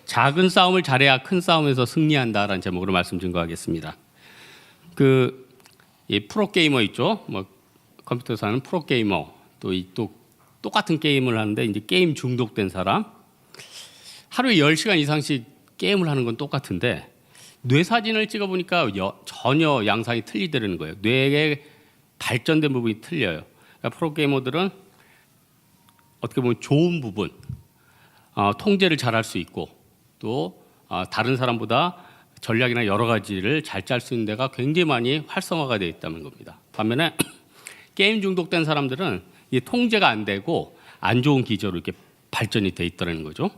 작은 싸움을 잘해야 큰 싸움에서 승리한다라는 제목으로 말씀 증거하겠습니다. 이 프로게이머 있죠. 뭐 컴퓨터에서 하는 프로게이머 또 똑같은 게임을 하는데 이제 게임 중독된 사람 하루에 10시간 이상씩 게임을 하는 건 똑같은데 뇌 사진을 찍어 보니까 전혀 양상이 틀리더라는 거예요. 뇌의 발전된 부분이 틀려요. 그러니까 프로게이머들은 어떻게 보면 좋은 부분, 통제를 잘할 수 있고 또 다른 사람보다 전략이나 여러 가지를 잘 짤 수 있는 데가 굉장히 많이 활성화가 되어 있다는 겁니다. 반면에 게임 중독된 사람들은 이 통제가 안 되고 안 좋은 기저로 이렇게 발전이 돼 있다는 거죠.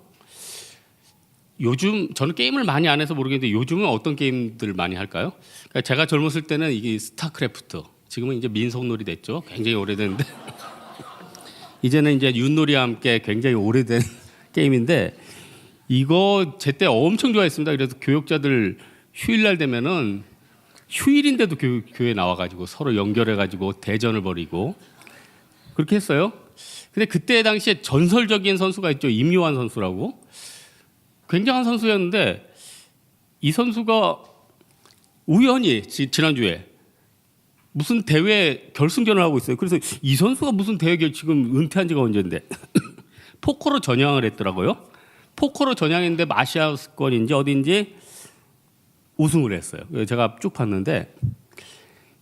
요즘 저는 게임을 많이 안 해서 모르겠는데 요즘은 어떤 게임들을 많이 할까요? 그러니까 제가 젊었을 때는 이게 스타크래프트, 지금은 이제 민속놀이 됐죠. 굉장히 오래됐는데 이제는 이제 윷놀이와 함께 굉장히 오래된 게임인데 이거 제때 엄청 좋아했습니다. 그래서 교육자들 휴일날 되면은 휴일인데도 교회 나와가지고 서로 연결해가지고 대전을 벌이고 그렇게 했어요. 근데 그때 당시에 전설적인 선수가 있죠. 임요환 선수라고. 굉장한 선수였는데 이 선수가 우연히 지난주에 무슨 대회 결승전을 하고 있어요. 그래서 이 선수가 무슨 대회 지금 은퇴한 지가 언젠데 포커로 전향을 했더라고요. 포커로 전향했는데 아시아권인지 어딘지 우승을 했어요. 제가 쭉 봤는데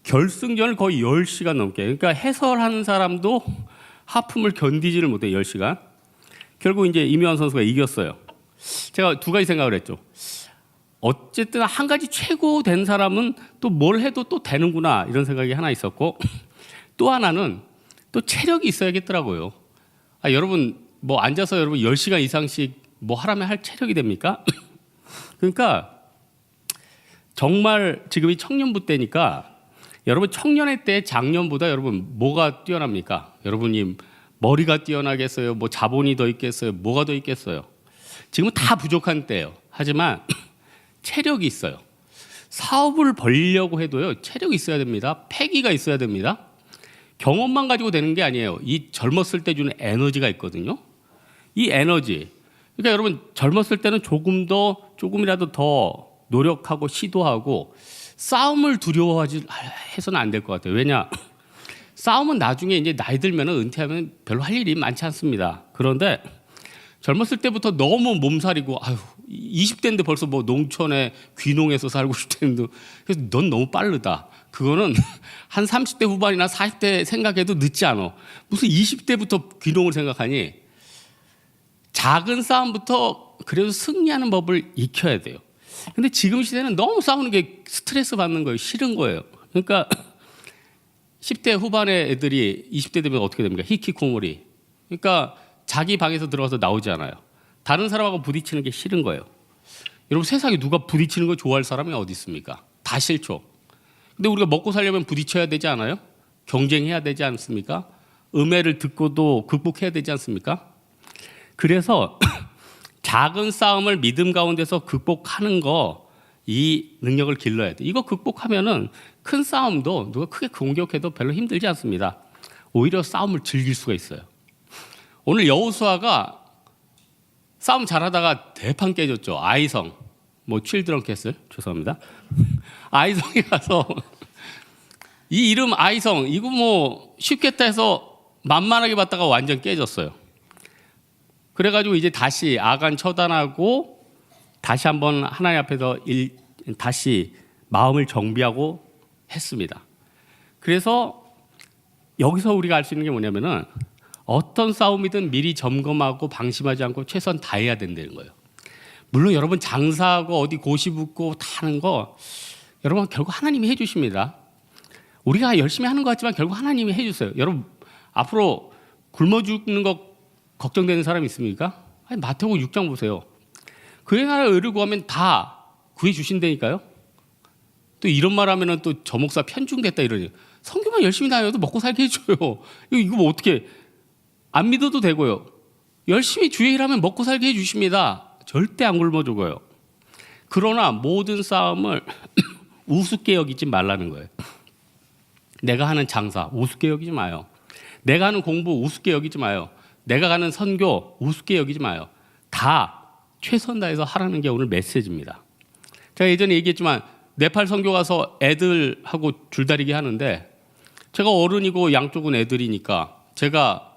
결승전을 거의 10시간 넘게, 그러니까 해설하는 사람도 하품을 견디지를 못해 10시간. 결국 이제 임요환 선수가 이겼어요. 제가 두 가지 생각을 했죠. 어쨌든 한 가지 최고 된 사람은 또 뭘 해도 또 되는구나 이런 생각이 하나 있었고 또 하나는 또 체력이 있어야겠더라고요. 여러분 뭐 앉아서 여러분 10시간 이상씩 뭐 하라면 할 체력이 됩니까? 그러니까 정말 지금이 청년부 때니까 여러분 청년의 때 작년보다 여러분 뭐가 뛰어납니까? 여러분이 머리가 뛰어나겠어요? 뭐 자본이 더 있겠어요? 뭐가 더 있겠어요? 지금은 다 부족한 때예요. 하지만 체력이 있어요. 사업을 벌려고 해도요. 체력이 있어야 됩니다. 패기가 있어야 됩니다. 경험만 가지고 되는 게 아니에요. 이 젊었을 때 주는 에너지가 있거든요. 이 에너지. 그러니까 여러분 젊었을 때는 조금이라도 더 노력하고 시도하고 싸움을 두려워하지 해서는 안 될 것 같아요. 왜냐? 싸움은 나중에 이제 나이 들면 은퇴하면 별로 할 일이 많지 않습니다. 그런데 젊었을 때부터 너무 몸살이고 20대인데 벌써 뭐 농촌에 귀농해서 살고 싶다는데 그래서 넌 너무 빠르다. 그거는 한 30대 후반이나 40대 생각해도 늦지 않아. 무슨 20대부터 귀농을 생각하니 작은 싸움부터 그래도 승리하는 법을 익혀야 돼요. 근데 지금 시대는 너무 싸우는 게 스트레스 받는 거예요. 싫은 거예요. 그러니까 10대 후반의 애들이 20대 되면 어떻게 됩니까? 히키코모리. 그러니까 자기 방에서 들어가서 나오지 않아요. 다른 사람하고 부딪히는 게 싫은 거예요. 여러분 세상에 누가 부딪히는 거 좋아할 사람이 어디 있습니까? 다 싫죠. 근데 우리가 먹고 살려면 부딪혀야 되지 않아요? 경쟁해야 되지 않습니까? 음해를 듣고도 극복해야 되지 않습니까? 그래서 작은 싸움을 믿음 가운데서 극복하는 거, 이 능력을 길러야 돼. 이거 극복하면은 큰 싸움도 누가 크게 공격해도 별로 힘들지 않습니다. 오히려 싸움을 즐길 수가 있어요. 오늘 여호수아가 싸움 잘하다가 대판 깨졌죠. 아이성, 뭐 칠드런 캐슬, 죄송합니다. 아이성에 가서 이 이름 아이성 이거 뭐 쉽겠다 해서 만만하게 봤다가 완전 깨졌어요. 그래가지고 이제 다시 아간 처단하고 다시 한번 하나님 앞에서 다시 마음을 정비하고 했습니다. 그래서 여기서 우리가 알 수 있는 게 뭐냐면은 어떤 싸움이든 미리 점검하고 방심하지 않고 최선 다해야 된다는 거예요. 물론 여러분 장사하고 어디 고시 붙고 타는 거 여러분 결국 하나님이 해주십니다. 우리가 열심히 하는 것 같지만 결국 하나님이 해주세요. 여러분 앞으로 굶어 죽는 거 걱정되는 사람 있습니까? 마태복음 6장 보세요. 그의 나라의 의를 구하면 다 구해 주신다니까요. 또 이런 말 하면은 또 저 목사 편중됐다 이러니 성경만 열심히 다녀도 먹고 살게 해줘요. 이거 뭐 어떻게 안 믿어도 되고요. 열심히 주의 일하면 먹고 살게 해주십니다. 절대 안 굶어 죽어요. 그러나 모든 싸움을 우습게 여기지 말라는 거예요. 내가 하는 장사 우습게 여기지 마요. 내가 하는 공부 우습게 여기지 마요. 내가 가는 선교 우습게 여기지 마요. 다 최선 다해서 하라는 게 오늘 메시지입니다. 제가 예전에 얘기했지만 네팔 선교 가서 애들하고 줄다리기 하는데 제가 어른이고 양쪽은 애들이니까 제가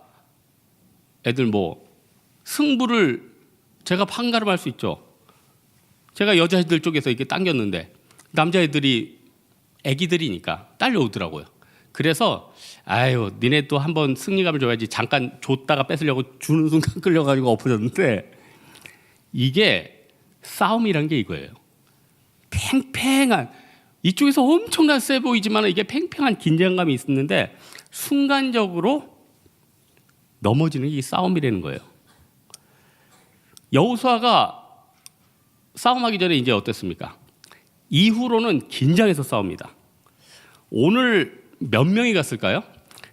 애들 뭐 승부를 제가 판가름할 수 있죠. 제가 여자애들 쪽에서 이렇게 당겼는데 남자애들이 애기들이니까 딸려오더라고요. 그래서 아유 니네 또 한번 승리감을 줘야지 잠깐 줬다가 뺏으려고 주는 순간 끌려가지고 엎어졌는데 이게 싸움이란 게 이거예요. 팽팽한 이쪽에서 엄청난 세 보이지만 이게 팽팽한 긴장감이 있었는데 순간적으로 넘어지는 게 이 싸움이라는 거예요. 여호수아가 싸움하기 전에 이제 어땠습니까? 이후로는 긴장해서 싸웁니다. 오늘 몇 명이 갔을까요?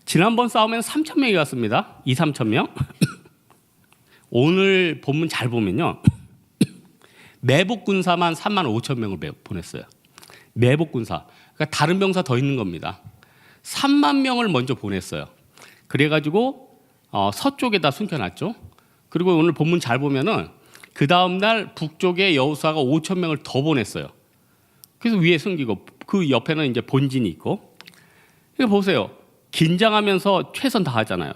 지난번 싸움에는 3,000명이 갔습니다. 2-3천 명. 오늘 본문 잘 보면요. 매복 군사만 35,000명을 보냈어요. 매복 군사. 그러니까 다른 병사 더 있는 겁니다. 3만 명을 먼저 보냈어요. 그래가지고 서쪽에다 숨겨놨죠. 그리고 오늘 본문 잘 보면은 그 다음 날 북쪽에 여호수아가 5,000명을 더 보냈어요. 그래서 위에 숨기고 그 옆에는 이제 본진이 있고. 이거 보세요. 긴장하면서 최선 다하잖아요.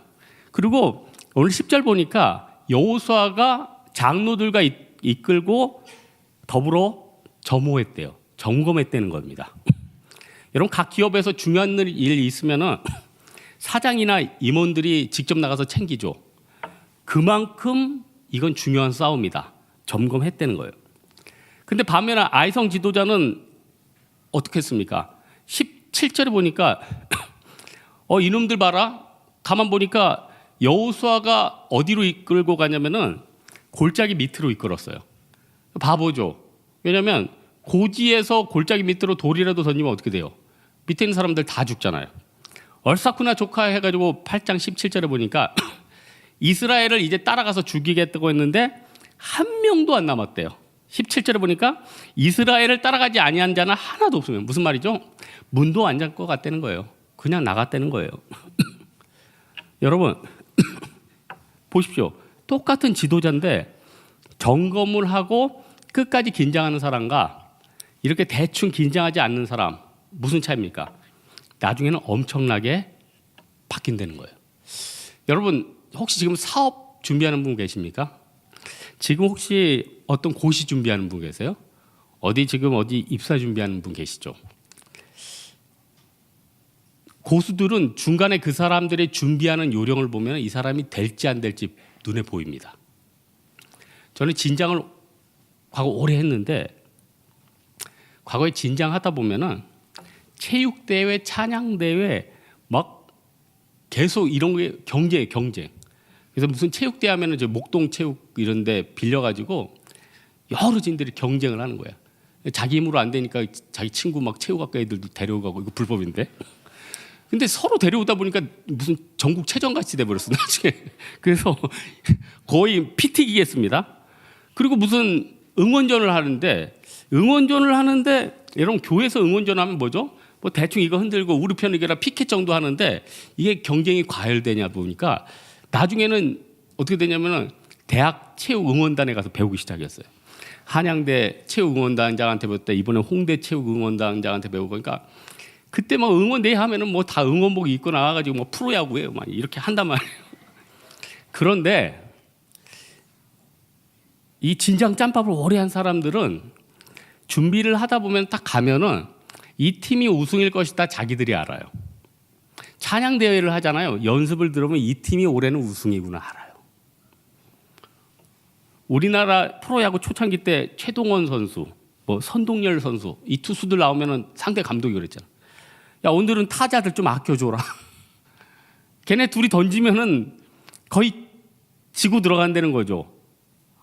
그리고 오늘 10절 보니까 여호수아가 장로들과 이끌고 더불어 점호했대요. 점검했다는 겁니다. 여러분 각 기업에서 중요한 일이 있으면은 사장이나 임원들이 직접 나가서 챙기죠. 그만큼 이건 중요한 싸움이다. 점검했다는 거예요. 근데 반면에 아이성 지도자는 어떻게 했습니까? 17절에 보니까 이놈들 봐라. 가만 보니까 여호수아가 어디로 이끌고 가냐면은 골짜기 밑으로 이끌었어요. 바보죠. 왜냐하면 고지에서 골짜기 밑으로 돌이라도 던지면 어떻게 돼요? 밑에 있는 사람들 다 죽잖아요. 얼사쿠나 조카 해가지고 8장 17절에 보니까 이스라엘을 이제 따라가서 죽이겠다고 했는데 한 명도 안 남았대요. 17절에 보니까 이스라엘을 따라가지 아니한 자는 하나도 없으면 무슨 말이죠? 문도 안 잠글 것 같다는 거예요. 그냥 나갔다는 거예요. 여러분 보십시오. 똑같은 지도자인데 점검을 하고 끝까지 긴장하는 사람과 이렇게 대충 긴장하지 않는 사람 무슨 차이입니까? 나중에는 엄청나게 바뀐다는 거예요. 여러분 혹시 지금 사업 준비하는 분 계십니까? 지금 혹시 어떤 고시 준비하는 분 계세요? 어디 입사 준비하는 분 계시죠? 고수들은 중간에 그 사람들이 준비하는 요령을 보면 이 사람이 될지 안 될지 눈에 보입니다. 저는 진장을 과거 오래 했는데 과거에 진장하다 보면은 체육대회, 찬양대회 막 계속 이런 게 경쟁. 그래서 무슨 체육대회 하면은 저 목동 체육 이런 데 빌려가지고 여러 진들이 경쟁을 하는 거야. 자기 힘으로 안 되니까 자기 친구 막 체육학과 애들도 데려오고 이거 불법인데. 근데 서로 데려오다 보니까 무슨 전국 체전같이 돼버렸어 나중에. 그래서 거의 피 튀기겠습니다. 그리고 무슨 응원전을 하는데 여러분 교회에서 응원전 하면 뭐죠? 뭐 대충 이거 흔들고 우리 편 이겨라 피켓 정도 하는데 이게 경쟁이 과열되냐 보니까 나중에는 어떻게 되냐면은 대학 체육 응원단에 가서 배우기 시작했어요. 한양대 체육 응원단장한테 배웠다. 이번에 홍대 체육 응원단장한테 배우고 그러니까 그때 막 응원대회 하면은 뭐 다 응원복 입고 나와가지고 뭐 프로야구예요, 막 이렇게 한단 말이에요. 그런데 이 진장 짬밥을 오래 한 사람들은 준비를 하다 보면 딱 가면은 이 팀이 우승일 것이다 자기들이 알아요. 찬양 대회를 하잖아요. 연습을 들으면 이 팀이 올해는 우승이구나 알아요. 우리나라 프로야구 초창기 때 최동원 선수, 뭐 선동열 선수 이 투수들 나오면은 상대 감독이 그랬잖아. 야 오늘은 타자들 좀 아껴줘라. 걔네 둘이 던지면은 거의 지고 들어간다는 거죠.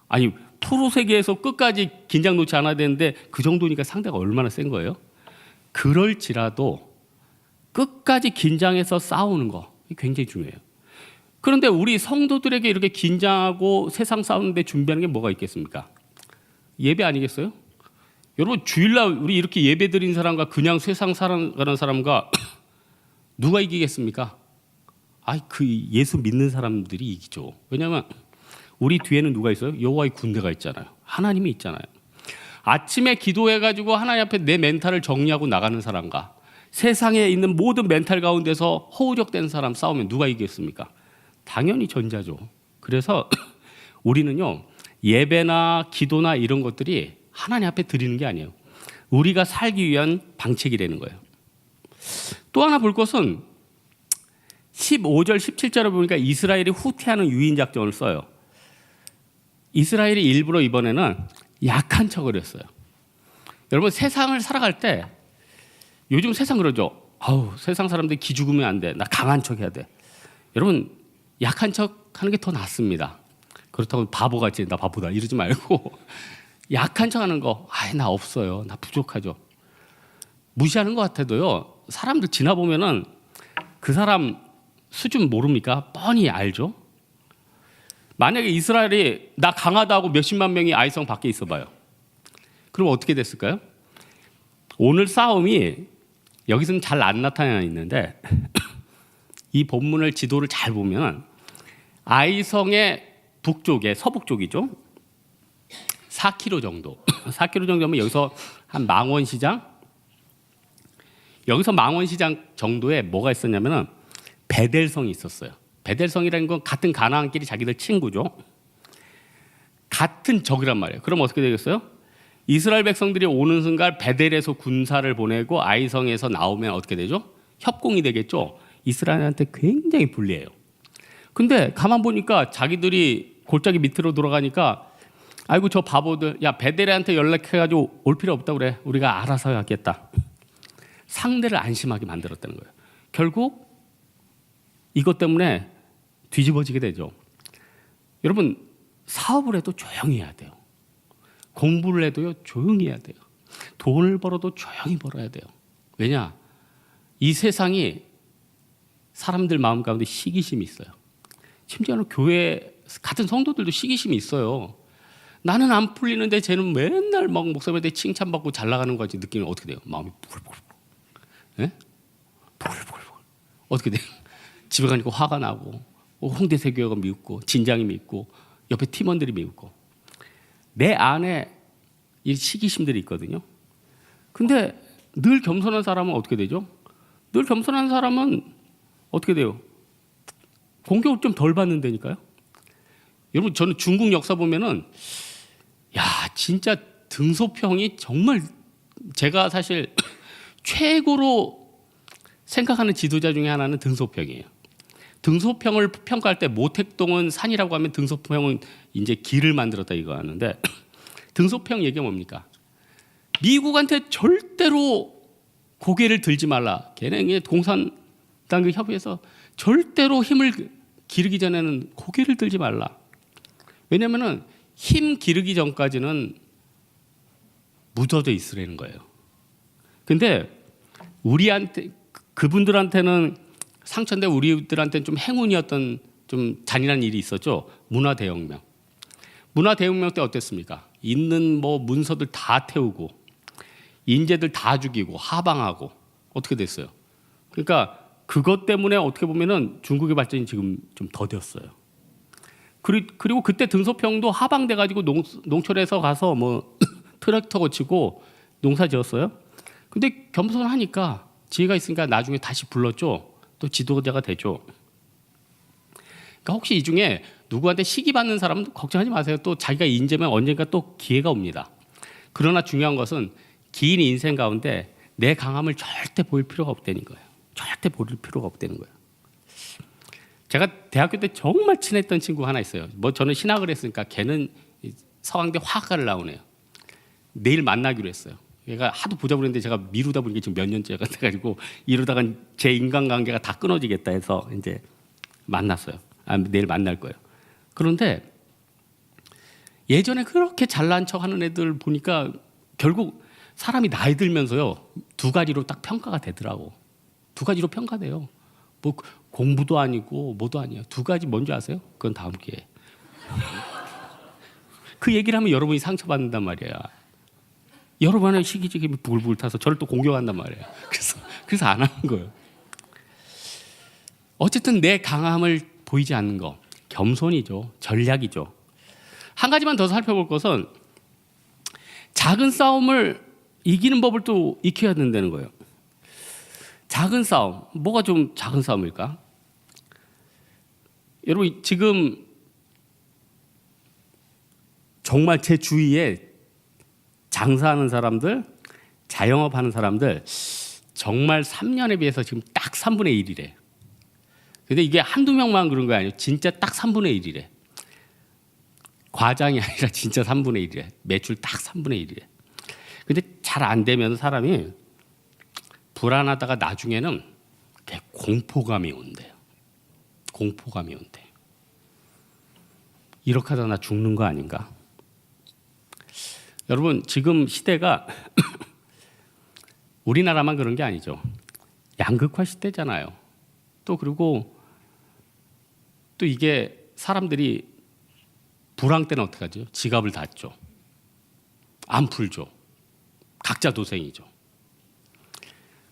아니 프로 세계에서 끝까지 긴장 놓지 않아야 되는데 그 정도니까 상대가 얼마나 센 거예요? 그럴지라도 끝까지 긴장해서 싸우는 거 굉장히 중요해요. 그런데 우리 성도들에게 이렇게 긴장하고 세상 싸우는데 준비하는 게 뭐가 있겠습니까? 예배 아니겠어요? 여러분 주일날 우리 이렇게 예배 드린 사람과 그냥 세상 살아가는 사람과 누가 이기겠습니까? 그 예수 믿는 사람들이 이기죠. 왜냐하면 우리 뒤에는 누가 있어요? 여호와의 군대가 있잖아요. 하나님이 있잖아요. 아침에 기도해가지고 하나님 앞에 내 멘탈을 정리하고 나가는 사람과 세상에 있는 모든 멘탈 가운데서 허우적된 사람 싸우면 누가 이기겠습니까? 당연히 전자죠. 그래서 우리는요, 예배나 기도나 이런 것들이 하나님 앞에 드리는 게 아니에요. 우리가 살기 위한 방책이라는 거예요. 또 하나 볼 것은 15절 17절에 보니까 이스라엘이 후퇴하는 유인 작전을 써요. 이스라엘이 일부러 이번에는 약한 척을 했어요. 여러분, 세상을 살아갈 때 요즘 세상 그러죠. 아우, 세상 사람들이 기죽으면 안 돼. 나 강한 척 해야 돼. 여러분, 약한 척 하는 게 더 낫습니다. 그렇다고 바보같이 나 바보다 이러지 말고 약한 척 하는 거, 나 없어요. 나 부족하죠. 무시하는 것 같아도요, 사람들 지나보면은 그 사람 수준 모릅니까? 뻔히 알죠. 만약에 이스라엘이 나 강하다고 몇십만 명이 아이성 밖에 있어봐요. 그럼 어떻게 됐을까요? 오늘 싸움이 여기서는 잘 안 나타나 있는데 이 본문을 지도를 잘 보면 아이성의 북쪽에 서북 쪽이죠. 4km 정도. 4km 정도면 여기서 한 망원시장, 여기서 망원시장 정도에 뭐가 있었냐면은 베델성이 있었어요. 베델성이라는 건 같은 가나안끼리 자기들 친구죠. 같은 적이란 말이에요. 그럼 어떻게 되겠어요? 이스라엘 백성들이 오는 순간 베델에서 군사를 보내고 아이성에서 나오면 어떻게 되죠? 협공이 되겠죠. 이스라엘한테 굉장히 불리해요. 근데 가만 보니까 자기들이 골짜기 밑으로 돌아가니까 아이고 저 바보들, 야 베델한테 연락해가지고 올 필요 없다 그래. 우리가 알아서 하겠다. 상대를 안심하게 만들었다는 거예요. 결국 이것 때문에 뒤집어지게 되죠. 여러분, 사업을 해도 조용히 해야 돼요. 공부를 해도요, 조용히 해야 돼요. 돈을 벌어도 조용히 벌어야 돼요. 왜냐? 이 세상이 사람들 마음 가운데 시기심이 있어요. 심지어는 교회 같은 성도들도 시기심이 있어요. 나는 안 풀리는데 쟤는 맨날 막 목사님한테 칭찬받고 잘 나가는 거지. 느낌이 어떻게 돼요? 마음이 부글부글. 예? 부글부글. 어떻게 돼요? 집에 가니까 화가 나고, 홍대세 교회가 미웃고, 진장이 미웃고, 옆에 팀원들이 미웃고. 내 안에 이 시기심들이 있거든요. 근데 늘 겸손한 사람은 어떻게 되죠? 늘 겸손한 사람은 어떻게 돼요? 공격을 좀 덜 받는다니까요. 여러분, 저는 중국 역사 보면은 야, 진짜 등소평이 정말 제가 사실 최고로 생각하는 지도자 중에 하나는 등소평이에요. 등소평을 평가할 때 모택동은 산이라고 하면 등소평은 이제 길을 만들었다 이거 하는데 등소평 얘기가 뭡니까? 미국한테 절대로 고개를 들지 말라. 걔네 공산당 협의에서 절대로 힘을 기르기 전에는 고개를 들지 말라. 왜냐면은 힘 기르기 전까지는 묻어져 있으라는 거예요. 근데 우리한테 그분들한테는 상처인데 우리들한테는 좀 행운이었던 좀 잔인한 일이 있었죠. 문화대혁명. 문화대혁명 때 어땠습니까? 있는 뭐 문서들 다 태우고 인재들 다 죽이고 하방하고 어떻게 됐어요? 그러니까 그것 때문에 어떻게 보면은 중국의 발전이 지금 좀 더뎠어요. 그리고 그때 등소평도 하방돼 가지고 농촌에서 가서 뭐 트랙터 고치고 농사 지었어요. 근데 겸손하니까 지혜가 있으니까 나중에 다시 불렀죠. 또 지도자가 되죠. 그러니까 혹시 이 중에 누구한테 시기 받는 사람은 걱정하지 마세요. 또 자기가 인재면 언젠가 또 기회가 옵니다. 그러나 중요한 것은 긴 인생 가운데 내 강함을 절대 보일 필요가 없다는 거예요. 절대 보일 필요가 없다는 거예요. 제가 대학교 때 정말 친했던 친구 하나 있어요. 뭐 저는 신학을 했으니까 걔는 서강대 화학과를 나오네요. 내일 만나기로 했어요. 얘가 하도 보자고 그랬는데 제가 미루다 보니까 지금 몇 년째가 돼가지고 이러다가 제 인간관계가 다 끊어지겠다 해서 이제 만났어요. 내일 만날 거예요. 그런데 예전에 그렇게 잘난 척하는 애들 보니까 결국 사람이 나이 들면서요 두 가지로 딱 평가가 되더라고. 두 가지로 평가돼요. 뭐 공부도 아니고 뭐도 아니에요. 두 가지 뭔지 아세요? 그건 다음 기회에. 그 얘기를 하면 여러분이 상처받는단 말이야. 여러분의 시기적인 부글부글 타서 저를 또 공격한단 말이에요. 그래서 안 하는 거예요. 어쨌든 내 강함을 보이지 않는 거 겸손이죠. 전략이죠. 한 가지만 더 살펴볼 것은 작은 싸움을 이기는 법을 또 익혀야 된다는 거예요. 작은 싸움, 뭐가 좀 작은 싸움일까? 여러분 지금 정말 제 주위에 장사하는 사람들, 자영업하는 사람들 정말 3년에 비해서 지금 딱 3분의 1이래. 근데 이게 한두 명만 그런 거 아니에요. 진짜 딱 3분의 1이래. 과장이 아니라 진짜 3분의 1이래. 매출 딱 3분의 1이래. 근데 잘 안 되면 사람이 불안하다가 나중에는 공포감이 온대요. 공포감이 온대. 이렇게 하다 나 죽는 거 아닌가? 여러분 지금 시대가 우리나라만 그런 게 아니죠. 양극화 시대잖아요. 또 그리고 또 이게 사람들이 불황 때는 어떻게 하죠? 지갑을 닫죠. 안 풀죠. 각자 도생이죠.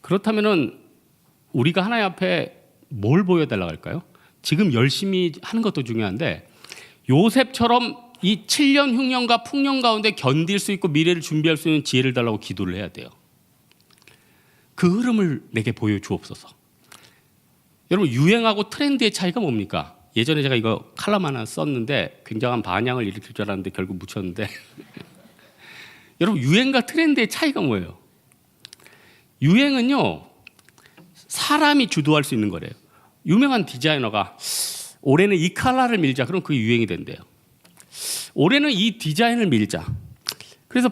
그렇다면은 우리가 하나님 앞에 뭘 보여달라고 할까요? 지금 열심히 하는 것도 중요한데 요셉처럼 이 7년 흉년과 풍년 가운데 견딜 수 있고 미래를 준비할 수 있는 지혜를 달라고 기도를 해야 돼요. 그 흐름을 내게 보여주옵소서. 여러분 유행하고 트렌드의 차이가 뭡니까? 예전에 제가 이거 칼럼 하나 썼는데 굉장한 반향을 일으킬 줄 알았는데 결국 묻혔는데 여러분 유행과 트렌드의 차이가 뭐예요? 유행은요 사람이 주도할 수 있는 거래요. 유명한 디자이너가 올해는 이 컬러를 밀자. 그럼 그게 유행이 된대요. 올해는 이 디자인을 밀자. 그래서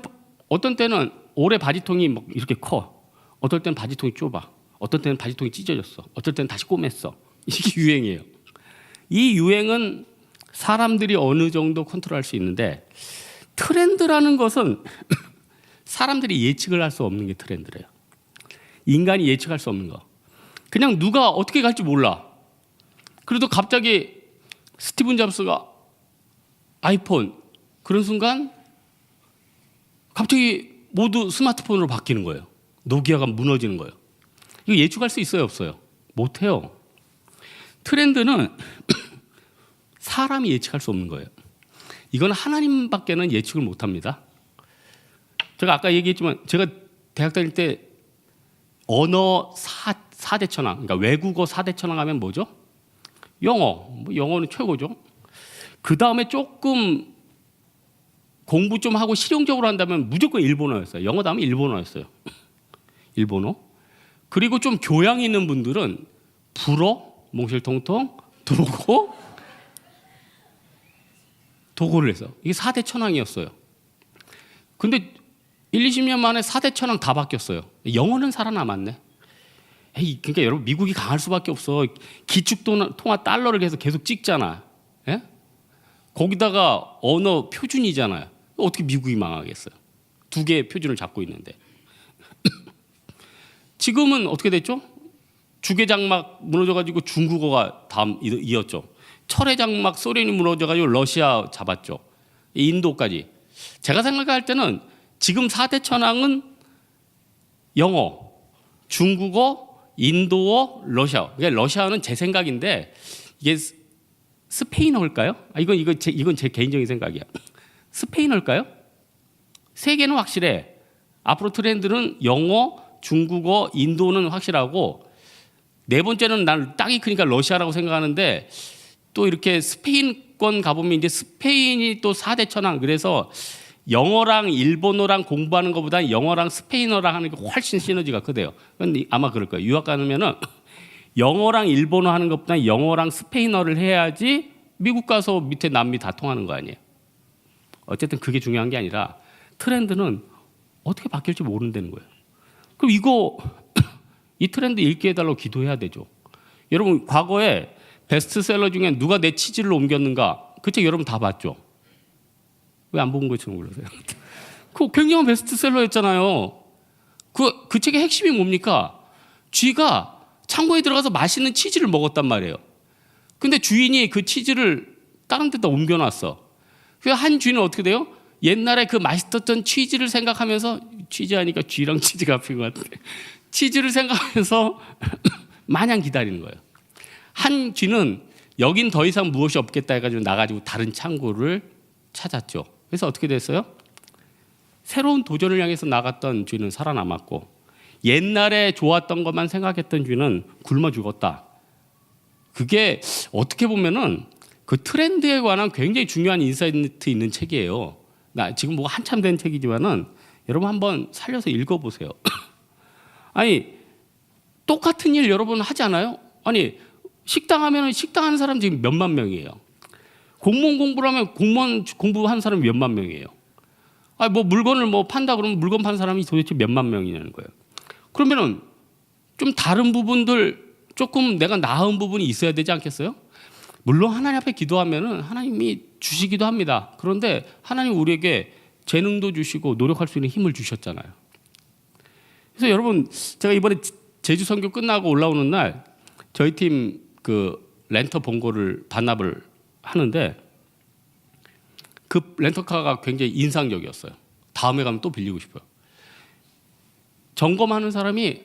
어떤 때는 올해 바지통이 막 이렇게 커. 어떨 때는 바지통이 좁아. 어떨 때는 바지통이 찢어졌어. 어떨 때는 다시 꼬맸어. 이게 유행이에요. 이 유행은 사람들이 어느 정도 컨트롤할 수 있는데 트렌드라는 것은 사람들이 예측을 할 수 없는 게 트렌드래요. 인간이 예측할 수 없는 거. 그냥 누가 어떻게 갈지 몰라. 그래도 갑자기 스티븐 잡스가 아이폰 그런 순간 갑자기 모두 스마트폰으로 바뀌는 거예요. 노키아가 무너지는 거예요. 이거 예측할 수 있어요, 없어요? 못해요. 트렌드는 사람이 예측할 수 없는 거예요. 이건 하나님밖에는 예측을 못합니다. 제가 아까 얘기했지만 제가 대학 다닐 때 언어 4대 천왕, 그러니까 외국어 4대 천왕 하면 뭐죠? 영어, 영어는 최고죠. 그 다음에 조금 공부 좀 하고 실용적으로 한다면 무조건 일본어였어요. 영어 다음에 일본어였어요. 일본어. 그리고 좀 교양 있는 분들은 불어, 몽실통통, 도고를 해서 이게 4대 천왕이었어요. 근데 20년 만에 4대 천왕 다 바뀌었어요. 영어는 살아남았네. 그러니까 여러분 미국이 강할 수밖에 없어. 기축통화 달러를 계속 찍잖아. 예? 거기다가 언어 표준이잖아요. 어떻게 미국이 망하겠어요? 두 개의 표준을 잡고 있는데. 지금은 어떻게 됐죠? 주계장막 무너져가지고 중국어가 다음 이었죠. 철회장막 소련이 무너져가지고 러시아 잡았죠. 인도까지. 제가 생각할 때는 지금 4대 천왕은 영어, 중국어, 인도어, 러시아. 그러니까 러시아는 제 생각인데 이게 스페인어일까요? 이건 제 개인적인 생각이야. 스페인어일까요? 세 개는 확실해. 앞으로 트렌드는 영어, 중국어, 인도는 확실하고 네 번째는 난 땅이 크니까 러시아라고 생각하는데 또 이렇게 스페인권 가보면 이제 스페인이 또 4대 천왕. 그래서 영어랑 일본어랑 공부하는 것보다 영어랑 스페인어랑 하는 게 훨씬 시너지가 크대요. 아마 그럴 거예요. 유학 가면은 영어랑 일본어 하는 것보다 영어랑 스페인어를 해야지 미국 가서 밑에 남미 다 통하는 거 아니에요. 어쨌든 그게 중요한 게 아니라 트렌드는 어떻게 바뀔지 모른다는 거예요. 그럼 이 트렌드 읽게 해달라고 기도해야 되죠. 여러분 과거에 베스트셀러 중에 누가 내 치즈를 옮겼는가 그 책 여러분 다 봤죠. 왜 안 본 것처럼 그러세요? 그 굉장한 베스트셀러였잖아요. 그 책의 핵심이 뭡니까? 쥐가 창고에 들어가서 맛있는 치즈를 먹었단 말이에요. 근데 주인이 그 치즈를 다른 데다 옮겨놨어. 그래서 한 쥐는 어떻게 돼요? 옛날에 그 맛있었던 치즈를 생각하면서 치즈 하니까 쥐랑 치즈가 앞인 것 같아. 치즈를 생각하면서 마냥 기다리는 거예요. 한 쥐는 여긴 더 이상 무엇이 없겠다 해가지고 나가지고 다른 창고를 찾았죠. 그래서 어떻게 됐어요? 새로운 도전을 향해서 나갔던 쥐는 살아남았고 옛날에 좋았던 것만 생각했던 쥐는 굶어 죽었다. 그게 어떻게 보면은 그 트렌드에 관한 굉장히 중요한 인사이트 있는 책이에요. 나 지금 뭐 한참 된 책이지만은 여러분 한번 살려서 읽어보세요. 아니 똑같은 일 여러분 하지 않아요? 아니 식당 하면은 식당 하는 사람 지금 몇만 명이에요. 공무원 공부를 하면 공무원 공부한 사람이 몇만 명이에요. 아니 뭐 물건을 뭐 판다 그러면 물건 판 사람이 도대체 몇만 명이냐는 거예요. 그러면은 좀 다른 부분들 조금 내가 나은 부분이 있어야 되지 않겠어요? 물론 하나님 앞에 기도하면은 하나님이 주시기도 합니다. 그런데 하나님 우리에게 재능도 주시고 노력할 수 있는 힘을 주셨잖아요. 그래서 여러분 제가 이번에 제주 선교 끝나고 올라오는 날 저희 팀 그 렌터 본고를 반납을 하는데 그 렌터카가 굉장히 인상적이었어요. 다음에 가면 또 빌리고 싶어요. 점검하는 사람이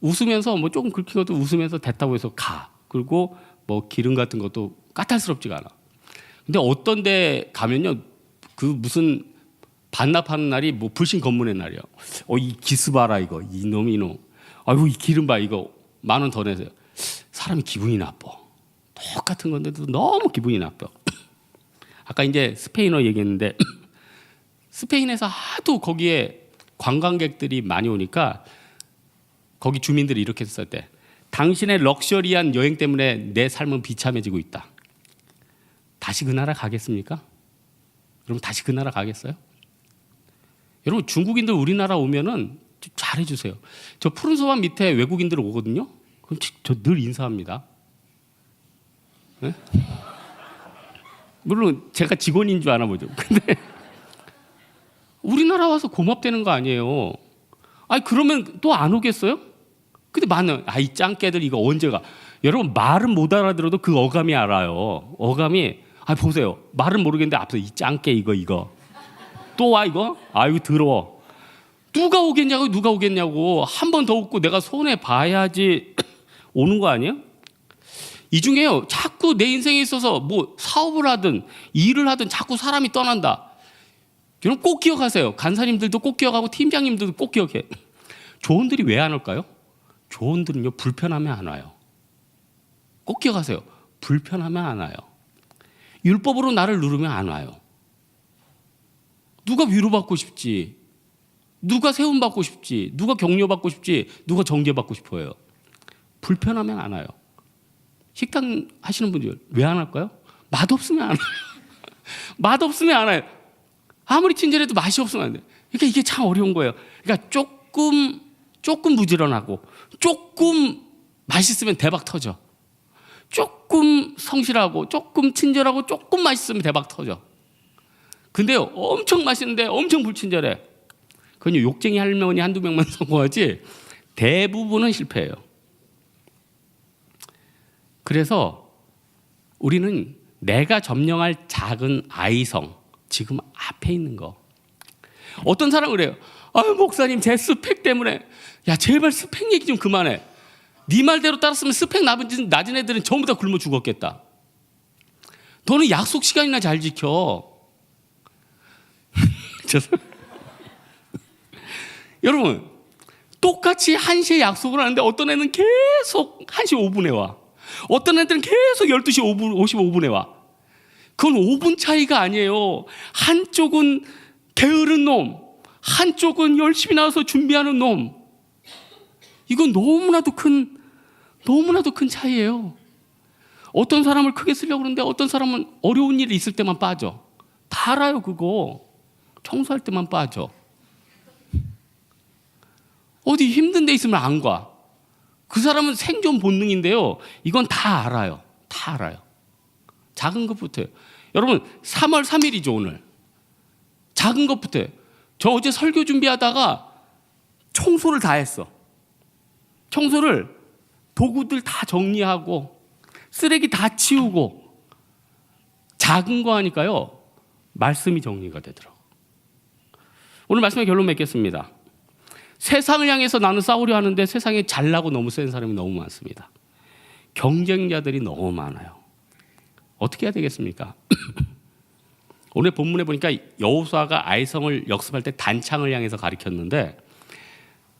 웃으면서 뭐 조금 긁힌 것도 웃으면서 됐다고 해서 가. 그리고 뭐 기름 같은 것도 까탈스럽지가 않아. 근데 어떤 데 가면요. 그 무슨 반납하는 날이 뭐 불신 검문의 날이야. 이 기스 봐라 이거. 이놈. 아이고 이 기름 봐 이거. 10,000원 더 내세요. 사람이 기분이 나빠. 똑같은 건데도 너무 기분이 나빠. 아까 이제 스페인어 얘기했는데 스페인에서 하도 거기에 관광객들이 많이 오니까 거기 주민들이 이렇게 썼대. 당신의 럭셔리한 여행 때문에 내 삶은 비참해지고 있다. 다시 그 나라 가겠습니까? 여러분 다시 그 나라 가겠어요? 여러분 중국인들 우리나라 오면은 잘해주세요. 저 푸른 소반 밑에 외국인들 오거든요. 그럼 저 늘 인사합니다. 네? 물론 제가 직원인 줄 아나 보죠. 근데 우리나라 와서 고맙다는 거 아니에요. 아니 그러면 또 안 오겠어요? 근데 많은 이 짱깨들 이거 언제 가? 여러분 말은 못 알아들어도 그 어감이 알아요. 어감이 보세요. 말은 모르겠는데 앞서 이 짱깨 이거 또 와 이거? 이거 더러워. 누가 오겠냐고 한 번 더 웃고 내가 손해 봐야지 오는 거 아니에요? 이 중에요 자꾸 내 인생에 있어서 뭐 사업을 하든 일을 하든 자꾸 사람이 떠난다. 여러분 꼭 기억하세요. 간사님들도 꼭 기억하고 팀장님들도 꼭 기억해. 조언들이 왜 안 올까요? 조언들은요 불편하면 안 와요. 꼭 기억하세요. 불편하면 안 와요. 율법으로 나를 누르면 안 와요. 누가 위로받고 싶지? 누가 세움받고 싶지? 누가 격려받고 싶지? 누가 정죄받고 싶어요? 불편하면 안 와요. 식당 하시는 분들 왜 안 할까요? 맛없으면 안 와요. 맛없으면 안 와요. 아무리 친절해도 맛이 없으면 안 돼요. 그러니까 이게 참 어려운 거예요. 그러니까 조금 부지런하고 조금 맛있으면 대박 터져. 조금 성실하고 조금 친절하고 조금 맛있으면 대박 터져. 근데요 엄청 맛있는데 엄청 불친절해. 그건 욕쟁이 할머니 한두 명만 성공하지 대부분은 실패해요. 그래서 우리는 내가 점령할 작은 아이성 지금 앞에 있는 거. 어떤 사람은 그래요. 목사님 제 스펙 때문에. 야 제발 스펙 얘기 좀 그만해. 네 말대로 따랐으면 스펙 낮은 애들은 전부 다 굶어 죽었겠다. 너는 약속 시간이나 잘 지켜. 여러분 똑같이 1시에 약속을 하는데 어떤 애는 계속 1시 5분에 와. 어떤 애들은 계속 12시 55분에 와. 그건 5분 차이가 아니에요. 한쪽은 게으른 놈, 한쪽은 열심히 나와서 준비하는 놈. 이건 너무나도 큰 차이예요. 어떤 사람을 크게 쓰려고 그러는데 어떤 사람은 어려운 일이 있을 때만 빠져. 다 알아요 그거. 청소할 때만 빠져. 어디 힘든 데 있으면 안 가. 그 사람은 생존 본능인데요. 이건 다 알아요. 다 알아요. 작은 것부터요. 여러분 3월 3일이죠 오늘. 작은 것부터요. 저 어제 설교 준비하다가 청소를 다 했어. 청소를 도구들 다 정리하고 쓰레기 다 치우고 작은 거 하니까요. 말씀이 정리가 되더라고. 오늘 말씀의 결론 맺겠습니다. 세상을 향해서 나는 싸우려 하는데 세상에 잘나고 너무 센 사람이 너무 많습니다. 경쟁자들이 너무 많아요. 어떻게 해야 되겠습니까? 오늘 본문에 보니까 여호수아가 아이성을 역습할 때 단창을 향해서 가리켰는데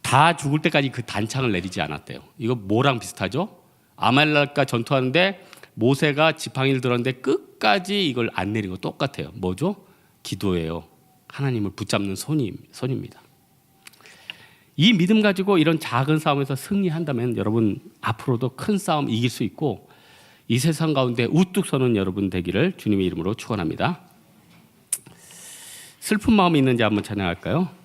다 죽을 때까지 그 단창을 내리지 않았대요. 이거 뭐랑 비슷하죠? 아말렉과 전투하는데 모세가 지팡이를 들었는데 끝까지 이걸 안 내린 거 똑같아요. 뭐죠? 기도예요. 하나님을 붙잡는 손입니다. 이 믿음 가지고 이런 작은 싸움에서 승리한다면 여러분 앞으로도 큰 싸움 이길 수 있고 이 세상 가운데 우뚝 서는 여러분 되기를 주님의 이름으로 축원합니다. 슬픈 마음이 있는지 한번 찬양할까요?